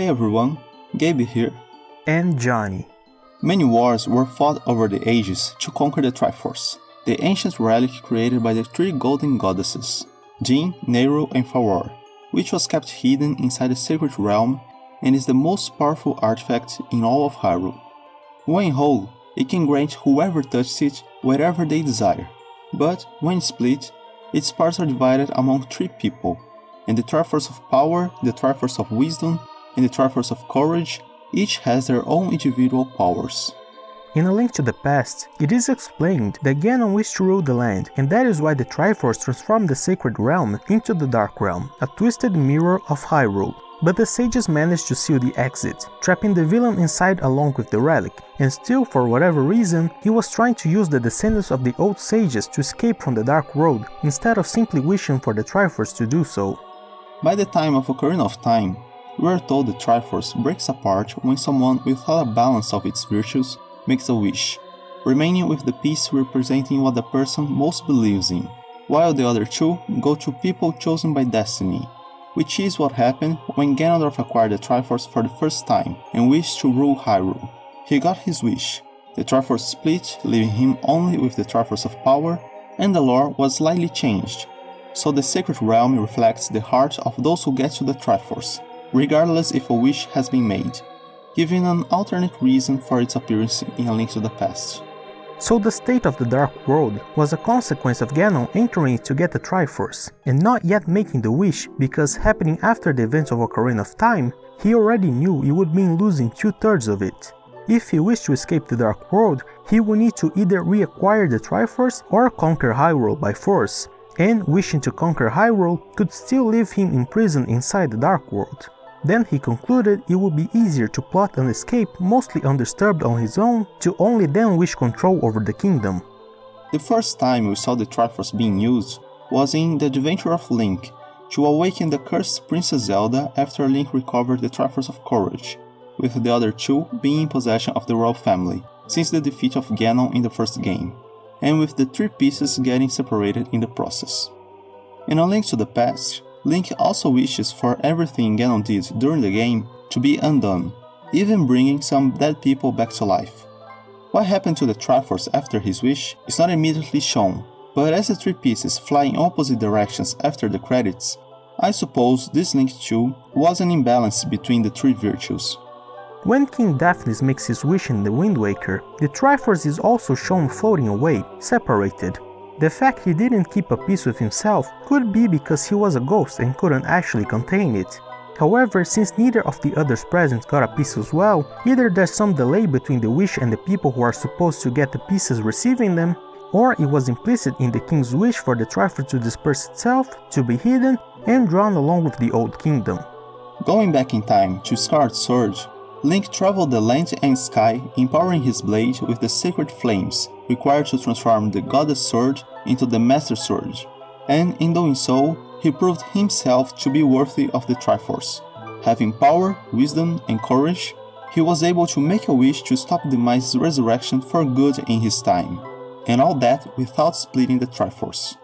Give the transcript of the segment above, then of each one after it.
everyone, Gabe here. And Johnny. Many wars were fought over the ages to conquer the Triforce, the ancient relic created by the three golden goddesses, Din, Nayru and Falwar, which was kept hidden inside the Sacred Realm and is the most powerful artifact in all of Hyrule. When whole, it can grant whoever touches it whatever they desire, but when split, its parts are divided among three people, and the Triforce of Power, the Triforce of Wisdom, and the Triforce of Courage each has their own individual powers. In A Link to the Past, it is explained that Ganon wished to rule the land, and that is why the Triforce transformed the Sacred Realm into the Dark Realm, a twisted mirror of Hyrule. But the sages managed to seal the exit, trapping the villain inside along with the relic, and still, for whatever reason, he was trying to use the descendants of the old sages to escape from the Dark Road, instead of simply wishing for the Triforce to do so. By the time of Ocarina of Time, we are told the Triforce breaks apart when someone without a balance of its virtues makes a wish, remaining with the piece representing what the person most believes in, while the other two go to people chosen by destiny, which is what happened when Ganondorf acquired the Triforce for the first time and wished to rule Hyrule. He got his wish, the Triforce split, leaving him only with the Triforce of Power, and the lore was slightly changed, so the Sacred Realm reflects the heart of those who get to the Triforce, regardless if a wish has been made, giving an alternate reason for its appearance in A Link to the Past. So the state of the Dark World was a consequence of Ganon entering it to get the Triforce, and not yet making the wish because happening after the events of Ocarina of Time, he already knew it would mean losing 2/3 of it. If he wished to escape the Dark World, he would need to either reacquire the Triforce or conquer Hyrule by force, and wishing to conquer Hyrule could still leave him imprisoned inside the Dark World. Then he concluded it would be easier to plot an escape mostly undisturbed on his own to only then wish control over the kingdom. The first time we saw the Triforce being used was in The Adventure of Link, to awaken the cursed Princess Zelda after Link recovered the Triforce of Courage, with the other two being in possession of the royal family, since the defeat of Ganon in the first game, and with the three pieces getting separated in the process. In A Link to the Past, Link also wishes for everything Ganon did during the game to be undone, even bringing some dead people back to life. What happened to the Triforce after his wish is not immediately shown, but as the three pieces fly in opposite directions after the credits, I suppose this Link too was an imbalance between the three virtues. When King Daphnis makes his wish in the Wind Waker, the Triforce is also shown floating away, separated. The fact he didn't keep a piece with himself could be because he was a ghost and couldn't actually contain it. However, since neither of the others present got a piece as well, either there's some delay between the wish and the people who are supposed to get the pieces receiving them, or it was implicit in the king's wish for the Triforce to disperse itself, to be hidden, and drawn along with the Old Kingdom. Going back in time to Skyward Sword, Link traveled the land and sky, empowering his blade with the sacred flames required to transform the Goddess Sword into the Master Sword, and in doing so, he proved himself to be worthy of the Triforce. Having power, wisdom, and courage, he was able to make a wish to stop Demai's resurrection for good in his time, and all that without splitting the Triforce.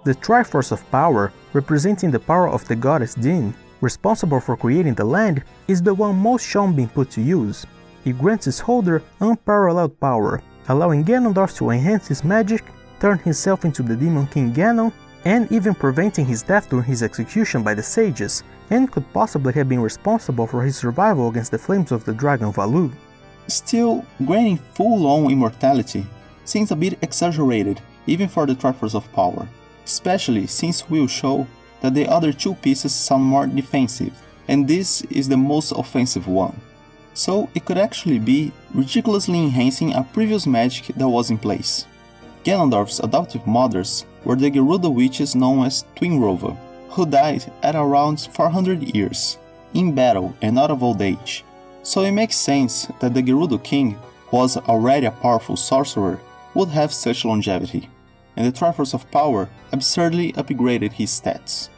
The Triforce of Power, representing the power of the goddess Din, responsible for creating the land, is the one most shown being put to use. It grants its holder unparalleled power, allowing Ganondorf to enhance his magic, turn himself into the Demon King Ganon, and even preventing his death during his execution by the sages, and could possibly have been responsible for his survival against the flames of the dragon Valoo. Still, granting full-on immortality seems a bit exaggerated even for the Triforce of Power, especially since we'll show that the other two pieces sound more defensive, and this is the most offensive one. So it could actually be ridiculously enhancing a previous magic that was in place. Ganondorf's adoptive mothers were the Gerudo witches known as Twinrova, who died at around 400 years, in battle and not of old age. So it makes sense that the Gerudo King, who was already a powerful sorcerer, would have such longevity, and the Triforce of Power absurdly upgraded his stats.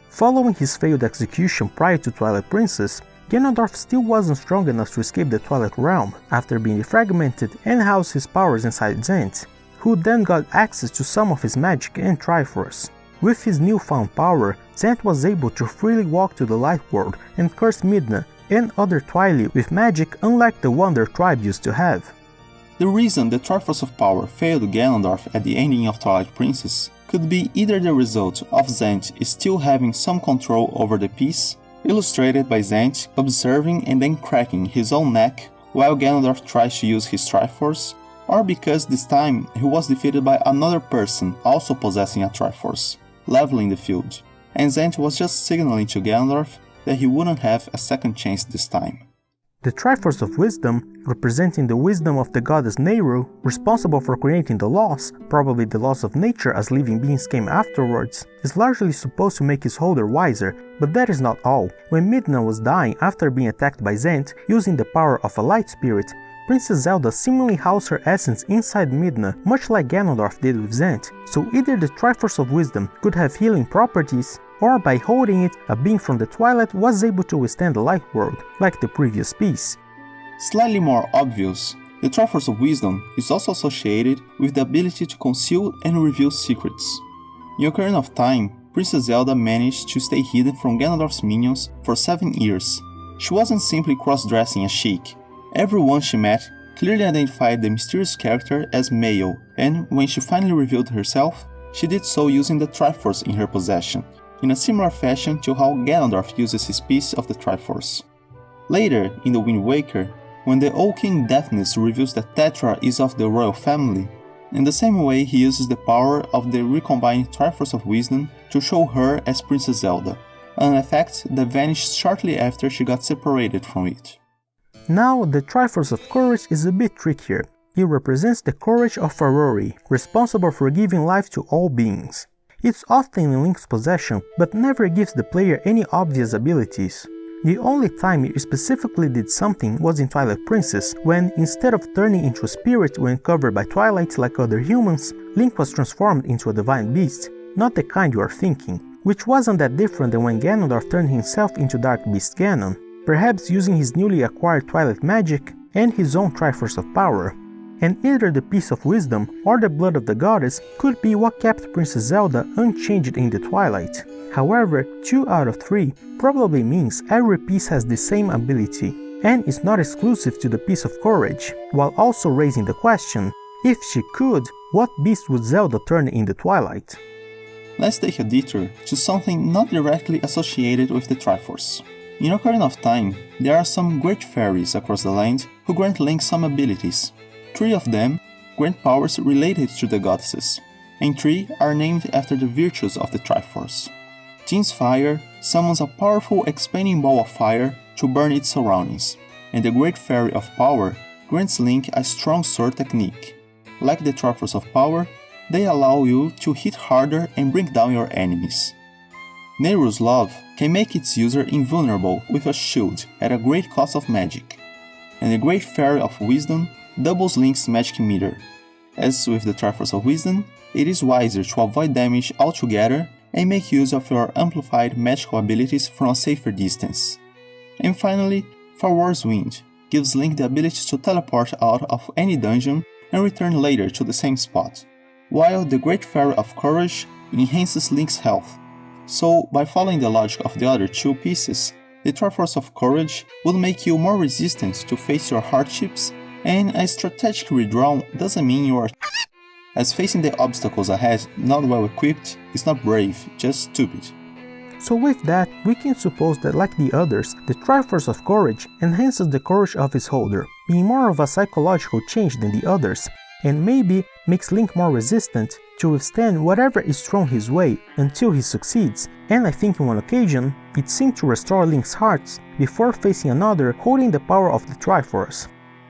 Following his failed execution prior to Twilight Princess, Ganondorf still wasn't strong enough to escape the Twilight Realm after being defragmented and house his powers inside Zant, who then got access to some of his magic and Triforce. With his newfound power, Zant was able to freely walk to the Light World and curse Midna, and other Twilight with magic unlike the one their tribe used to have. The reason the Triforce of Power failed Ganondorf at the ending of Twilight Princess could be either the result of Zant still having some control over the piece, illustrated by Zant observing and then cracking his own neck while Ganondorf tries to use his Triforce, or because this time he was defeated by another person also possessing a Triforce, leveling the field, and Zant was just signaling to Ganondorf that he wouldn't have a second chance this time. The Triforce of Wisdom, representing the wisdom of the goddess Nehru, responsible for creating the laws, probably the laws of nature as living beings came afterwards, is largely supposed to make his holder wiser, but that is not all. When Midna was dying after being attacked by Zant, using the power of a light spirit, Princess Zelda seemingly housed her essence inside Midna, much like Ganondorf did with Zant, so either the Triforce of Wisdom could have healing properties, or by holding it, a being from the Twilight was able to withstand the Light World, like the previous piece. Slightly more obvious, the Triforce of Wisdom is also associated with the ability to conceal and reveal secrets. In Ocarina of Time, Princess Zelda managed to stay hidden from Ganondorf's minions for 7 years. She wasn't simply cross-dressing as Sheik. Everyone she met clearly identified the mysterious character as male, and when she finally revealed herself, she did so using the Triforce in her possession, in a similar fashion to how Ganondorf uses his piece of the Triforce. Later, in the Wind Waker, when the Old King Deafness reveals that Tetra is of the royal family, in the same way he uses the power of the recombined Triforce of Wisdom to show her as Princess Zelda, an effect that vanished shortly after she got separated from it. Now, the Triforce of Courage is a bit trickier. It represents the courage of Farore, responsible for giving life to all beings. It's often in Link's possession, but never gives the player any obvious abilities. The only time it specifically did something was in Twilight Princess, when, instead of turning into a spirit when covered by Twilight like other humans, Link was transformed into a divine beast, not the kind you are thinking, which wasn't that different than when Ganondorf turned himself into Dark Beast Ganon, perhaps using his newly acquired Twilight magic and his own Triforce of Power. And either the Piece of Wisdom or the Blood of the Goddess could be what kept Princess Zelda unchanged in the Twilight. However, 2 out of 3 probably means every piece has the same ability, and is not exclusive to the Piece of Courage, while also raising the question, if she could, what beast would Zelda turn in the Twilight? Let's take a detour to something not directly associated with the Triforce. In Ocarina of Time, there are some great fairies across the land who grant Link some abilities. 3 of them grant powers related to the goddesses, and 3 are named after the virtues of the Triforce. Tin's Fire summons a powerful expanding ball of fire to burn its surroundings, and the Great Fairy of Power grants Link a strong sword technique. Like the Triforce of Power, they allow you to hit harder and bring down your enemies. Nehru's Love can make its user invulnerable with a shield at a great cost of magic, and the Great Fairy of Wisdom doubles Link's magic meter. As with the Triforce of Wisdom, it is wiser to avoid damage altogether and make use of your amplified magical abilities from a safer distance. And finally, Farwar's Wind gives Link the ability to teleport out of any dungeon and return later to the same spot, while the Great Fairy of Courage enhances Link's health. So, by following the logic of the other 2 pieces, the Triforce of Courage will make you more resistant to face your hardships, and a strategic redraw doesn't mean you are as facing the obstacles ahead not well equipped is not brave, just stupid. So with that, we can suppose that like the others, the Triforce of Courage enhances the courage of its holder, being more of a psychological change than the others, and maybe makes Link more resistant to withstand whatever is thrown his way until he succeeds, and I think on one occasion, it seemed to restore Link's hearts before facing another holding the power of the Triforce.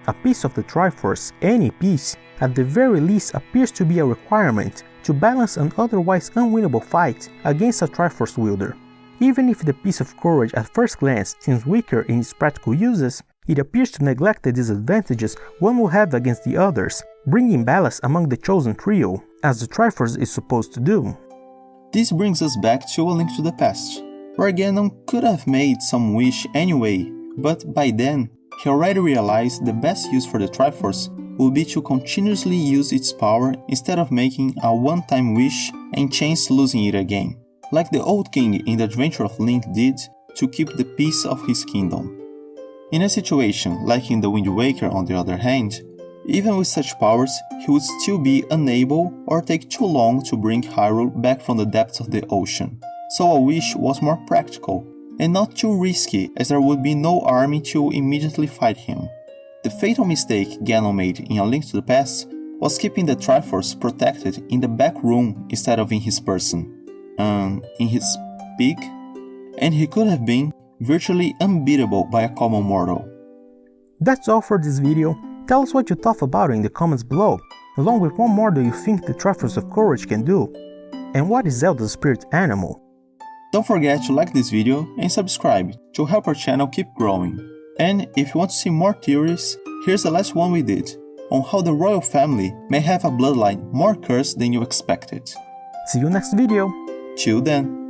A piece of the Triforce, any piece, at the very least appears to be a requirement to balance an otherwise unwinnable fight against a Triforce wielder. Even if the Piece of Courage at first glance seems weaker in its practical uses, it appears to neglect the disadvantages one will have against the others, bringing balance among the chosen trio, as the Triforce is supposed to do. This brings us back to A Link to the Past, where Ganon could have made some wish anyway, but by then, he already realized the best use for the Triforce would be to continuously use its power instead of making a one-time wish and chance losing it again, like the old king in the Adventure of Link did to keep the peace of his kingdom. In a situation like in the Wind Waker on the other hand, even with such powers, he would still be unable or take too long to bring Hyrule back from the depths of the ocean. So a wish was more practical, and not too risky as there would be no army to immediately fight him. The fatal mistake Ganon made in A Link to the Past was keeping the Triforce protected in the back room instead of in his person. In his beak? And he could have been virtually unbeatable by a common mortal. That's all for this video. Tell us what you thought about it in the comments below, along with what more do you think the Triforce of Courage can do, and what is Zelda's spirit animal? Don't forget to like this video and subscribe to help our channel keep growing. And if you want to see more theories, here's the last one we did, on how the royal family may have a bloodline more cursed than you expected. See you next video! Till then!